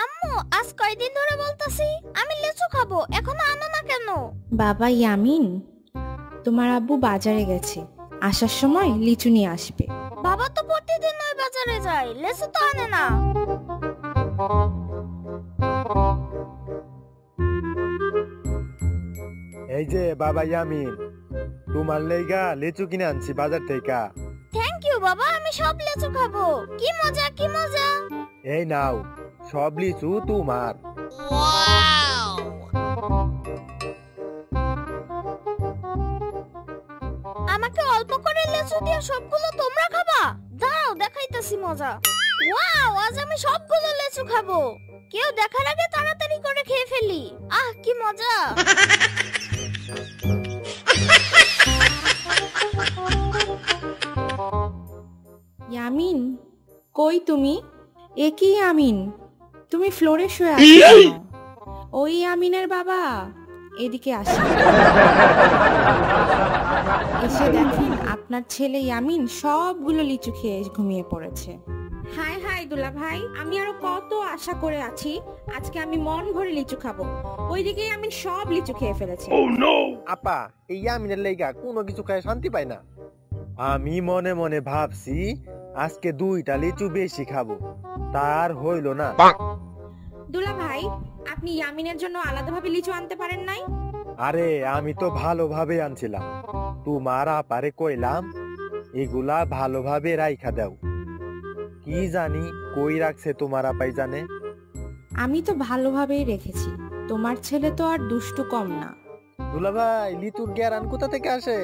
আম্মু, আজ কয়দিন ধরে বলতাছি আমি লিচু খাবো, এখনো আনো না কেন? বাবা ইয়ামিন, তোমার আব্বু বাজারে গেছে, আসার সময় লিচু নিয়ে আসবে। বাবা তো প্রতিদিন ওই বাজারে যায়, লিচু তো আনে না। এই যে বাবা ইয়ামিন, তোমার লেগা লিচু কিনে আনছি বাজার থেকে। থ্যাংক ইউ বাবা, আমি সব লিচু খাবো। কি মজা কি মজা। এই নাও, সব লিচু তোমার। আমাকে অল্প করে লিচু দিয়ে সবগুলো তোমরা খাবা? দাঁড়াও দেখাইতেছি মজা। ওয়াও, আজ আমি সবগুলো লিচু খাবো। কেউ দেখার আগে তাড়াতাড়ি করে খেয়ে ফেলি। আহ কি মজা। ইয়ামিন, কই তুমি? এ কি ইয়ামিন, তুমি ফ্লোরে শুয়ে আছো কেন? ওই ইয়ামিনের বাবা, এদিকে আসেন। এসে দেখেন আপনার ছেলে ইয়ামিন সবগুলো লিচু খেয়ে ঘুমিয়ে পড়েছে। হাই হাই দুলা ভাই, আমি আরো কত আশা করে আছি আজকে আমি মন ভরে লিচু খাবো, ওইদিকে ইয়ামিন সব লিচু খেয়ে ফেলেছে। আপা, এই ইয়ামিনের লেগা কোনো কিছু খায় শান্তি পায় না। আমি মনে মনে ভাবছি আজকে 2টা লিচু বেশি খাবো, তার হইল না। দুলা ভাই, আপনি ইয়ামিনের জন্য আলাদাভাবে লিচু আনতে পারেন নাই? আরে আমি তো ভালোভাবে আনছিলাম, তোমার আপারে কইলাম এগুলা ভালোভাবে রাইখা দাও। কি জানি কই রাখছে তোমার আপাই জানে। আমি তো ভালোভাবেই রেখেছি, তোমার ছেলে তো আর দুষ্টু কম না। দুলাভাই, লিচুর জ্ঞান কোথা থেকে আসে?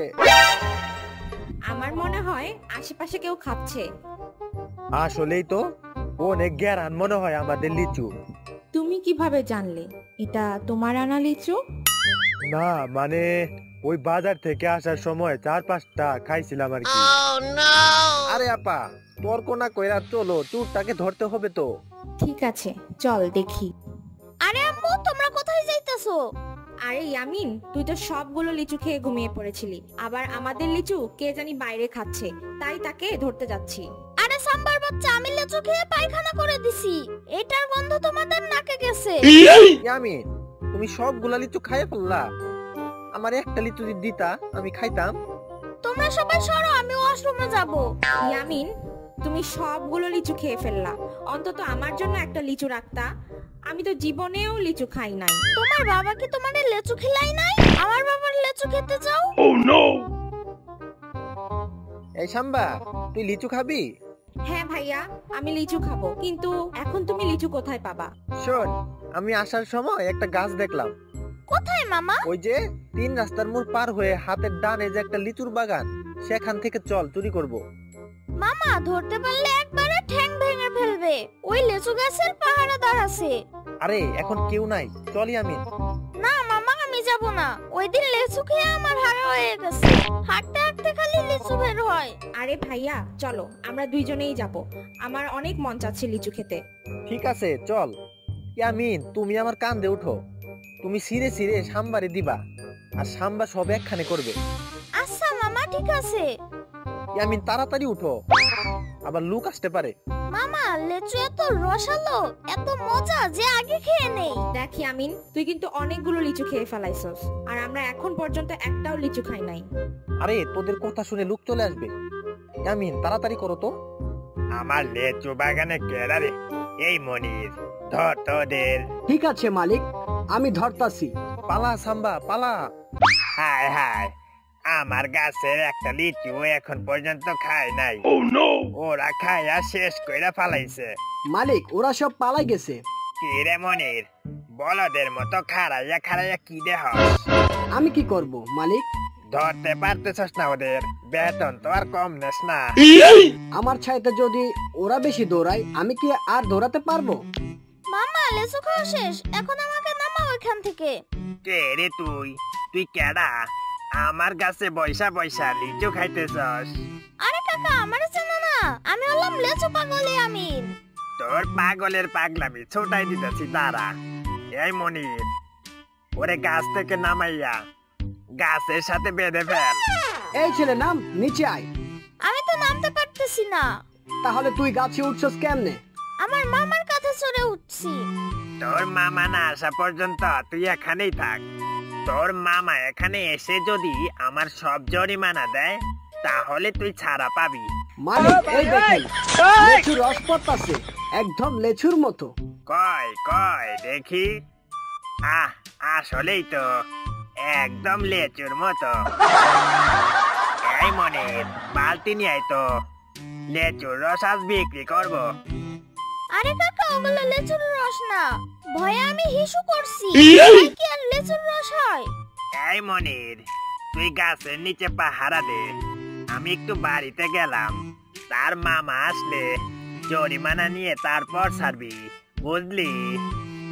আমার মনে হয় আশেপাশে কেউ খাচ্ছে। আসলেই তো অনেক জ্ঞান মনে হয় আমাদের লিচু। তুমি কিভাবে জানলে এটা তোমার আনা লিচু? না মানে ওই বাজার থেকে আসার সময় 4-5টা খাইছিলাম আর কি। আরে আপা, তর্ক না কইরা চলো, চুরটাকে ধরতে হবে তো। ঠিক আছে, চল দেখি। আরে আম্মু, তোমরা কোথায় যাইতেছো? আরে ইয়ামিন, তুই তো সবগুলো লিচু খেয়ে ঘুমিয়ে পড়েছিলি, আবার আমাদের লিচু কে জানি বাইরে খাচ্ছে, তাই তাকে ধরতে যাচ্ছি। আরে সাম্বার বাচ্চা, আমি লিচু খেয়ে পায়খানা করে দিছি, এটার গন্ধ তোমাদের নাকে গেছে। ইয়ামিন, তুমি সবগুলা লিচু খাইয়ে ফেললা, আমার একটা লিচু যদি দিতা আমি খাইতাম। তোমরা সবাই সরো, আমি ওয়াশরুমে যাব। ইয়ামিন, তুমি সবগুলো লিচু খেয়ে ফেললা, অন্তত আমার জন্য একটা লিচু রাখতা। আমি তো জীবনেও লিচু খাই নাই। তোমার বাবা কি তোমাদের লিচু খিলাই নাই? আমার বাবার লিচু খেতে চাও? এই সাম্বা, তুই লিচু খাবি? হ্যাঁ ভাইয়া, আমি লিচু খাবো, কিন্তু এখন তুমি লিচু কোথায় পাবা? শোন, আমি আসার সময় একটা গাছ দেখলাম। কোথায় মামা? ওই যে 3 রাস্তার মোড় পার হয়ে হাতের ডানে যে একটা লিচুর বাগান, সেখান থেকে চল, চুরি করব। মামা, ধরতে পারলে একবারে ঠ্যাং ভেঙে ফেলবে। ওই লিচু গাছের পাহারাদার আছে। আরে এখন কেউ নাই, চলি আমি। না মামা, আমি যাব না। ওই দিন লিচু খেয়ে আমার হাড় হয়ে গেছে, হাঁটতে হাঁটতে খালি লিচু বের হয়। আরে ভাইয়া, চলো আমরা দুইজনেই যাব, আমার অনেক মন চাচ্ছে লিচু খেতে। ঠিক আছে চল। ইয়ামিন, তুমি আমার কাঁধে উঠো, তুমি সিরে সিরে সাম্বারে দিবা, আর সাম্বা সব একখানে করবে। আচ্ছা মামা, ঠিক আছে। ইয়ামিন তাড়াতাড়ি উঠো, আবার লুক আসতে পারে। মামা, লিচু এত রসালো, এত মজা যে আগে খেয়ে নেই। দেখ ইয়ামিন, তুই কিন্তু অনেকগুলো লিচু খেয়ে ফেলাইছস, আর আমরা এখন পর্যন্ত একটাও লিচু খাই নাই। আরে তোদের কথা শুনে লুক চলে আসবে। ইয়ামিন তাড়াতাড়ি করো তো। আমার লিচু বাগানে কেডা রে? এই মনির, ধর তোদের। ঠিক আছে মালিক, আমি ধরতাছি। পালা সাম্বা পালা। হায় হায়, আমার গাছের একটা লিচু এখন পর্যন্ত খায় নাই। ওরা খায়া শেষ কইরা ফালাইছে। মালিক, ওরা সব পালাই গেছে। কি রে মনির, বলদের মতো খাড়াইয়া খাড়াইয়া কি দেহ? আমি কি করব মালিক? ধরতে পারতেছস না ওদের, বেতন তো আর কম নেস না। আমার ছাইতে যদি ওরা বেশি দৌড়ায়, আমি কি আর দৌড়াতে পারবো? মামা, লিচু খাওয়া শেষ, এখন আমাকে নামাও এখান থেকে। কে রে তুই? তুই কেডা? আমার গাছে বৈশা বৈশা লিচু খাইতেছস? আরে কাকা, আমারে চেনো না? আমি হলাম লিচু পাগল ইয়ামিন। তোর পাগলের পাগলামি ছোটাই দিতেছি তারা। এই মনির, ওরে গাছ থেকে নামাইয়া গাছের সাথে বেঁধে ফেল। এই ছেলে নাম, নিচে আয়। আমি তো নামতে পারতেছি না। তাহলে তুই গাছে উঠছস কেমনে? আমার মামার কাছে চড়ে উঠছি। তোর মামা না আসা পর্যন্ত তুই এখানেই থাক। তোর মামা এখানে এসে যদি আমার সব জরিমানা দেয় তাহলে তুই ছাড়া পাবি। মালিক এই দেখেন লেচুর রস পড়তাছে, একদম লেচুর মতো। কয় কয় দেখি। আসলেই তো একদম লেচুর মতো। এই মনির, বালতি নিয়ে আয় তো, লেচুর রস আজ বিক্রি করবো। আরে কাকা, ওগুলো লেচুর রস না, ভয়ে আমি হিসু করছি। কি আর লেচুর রস হয়? এই মনির, তুই গাছের নিচে পাহারা দে, আমি একটু বাড়িতে গেলাম। তার মামা আসলে জরিমানা নিয়ে তারপর ছাড়বি, বুঝলি?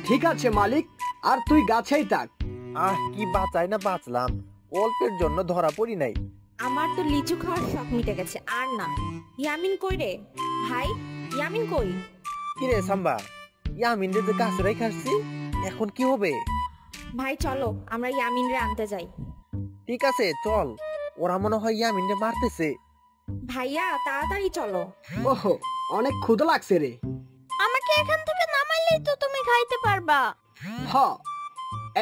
ঠিক আছে মালিক, আর তুই গাছেই থাক। কি বাঁচাই না বাঁচলাম, অল্পের জন্য ধরা পড়ি নাই। আমার তো লিচু খাওয়ার শখ মিটে গেছে, আর না। ইয়ামিন কই রে ভাই? ইয়ামিন কই? কিরে সাম্বা, ইয়ামিন রে যে গাছে রেখেছি, এখন কি হবে? ভাই চলো আমরা ইয়ামিন রে আনতে যাই। ঠিক আছে চল, ওরা মনে হয় ইয়ামিন রে মারতেছে। ভাইয়া তাড়াতাড়ি চলো। ওহো, অনেক ক্ষুধা লাগছে রে। আমাকে এখান থেকে নামাইলেই তো তুমি খাইতে পারবা। হ,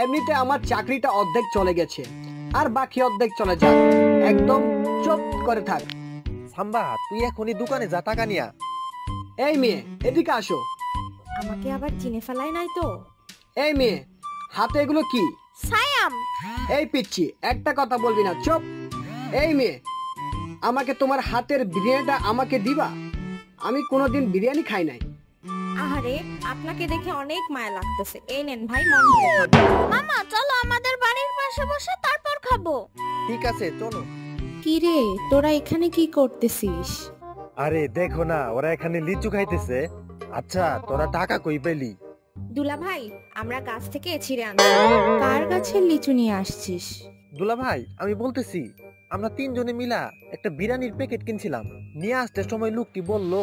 এমনিতে আমার চাকরিটা অর্ধেক চলে গেছে, আর বাকি অর্ধেক চলে যাক। একদম চুপ করে থাক। সাম্বা, তুই এখনই দোকানে যা, টাকা নিয়া। এই মেয়ে, এদিকে আসো। আমাকে আবার চিনে ফেলাই নাই তো? এই মেয়ে, হাতে এগুলো কি? সায়াম। এই পিচ্ছি, একটা কথা বলবি না, চুপ। এই মেয়ে, আমাকে তোমার হাতের বিরিয়ানিটা আমাকে দিবা? আমি কোনোদিন বিরিয়ানি খাই নাই। আহারে, আপনাকে দেখে অনেক মায়া লাগতেছে, এই নেন ভাই, মন ভরে খান। মামা চলো আমাদের বাড়ির পাশে বসে তারপর খাবো। ঠিক আছে চলো। কি রে, তোরা এখানে কি করতেছিস? আরে দেখো না, ওরা এখানে লিচু খাইতেছে। আচ্ছা, তোরা টাকা কই পেলি? দুলা ভাই, আমরা গাছ থেকে ছিঁড়ে আনছি। কার গাছের লিচু নিয়ে আসছিস? দুলা ভাই, আমি বলতেছি, আমরা তিনজনে মিলা একটা বিরিয়ানির প্যাকেট কিনছিলাম। নিয়ে আসতে সময় লোকটি বলল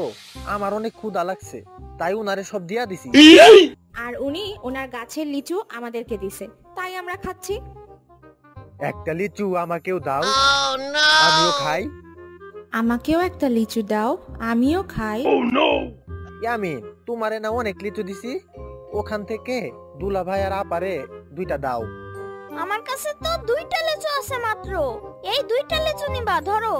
আমার অনেক ক্ষুধা লাগছে, তাই উনারে সব দিয়া দিছি। আর উনি ওনার গাছের লিচু আমাদেরকে দিছে, তাই আমরা খাচ্ছি। একটা লিচু আমাকেও দাও, আমিও খাই। আমাকেও একটা লিচু দাও, আমিও খাই। ইয়ামিন, তোমারে না অনেক লিচু দিছি, ওখান থেকে দুলা ভাই আর আপারে দুইটা দাও। আমার কাছে তো 2টা লেচু আছে মাত্র, এই 2টা লেচু নিবা, ধরো।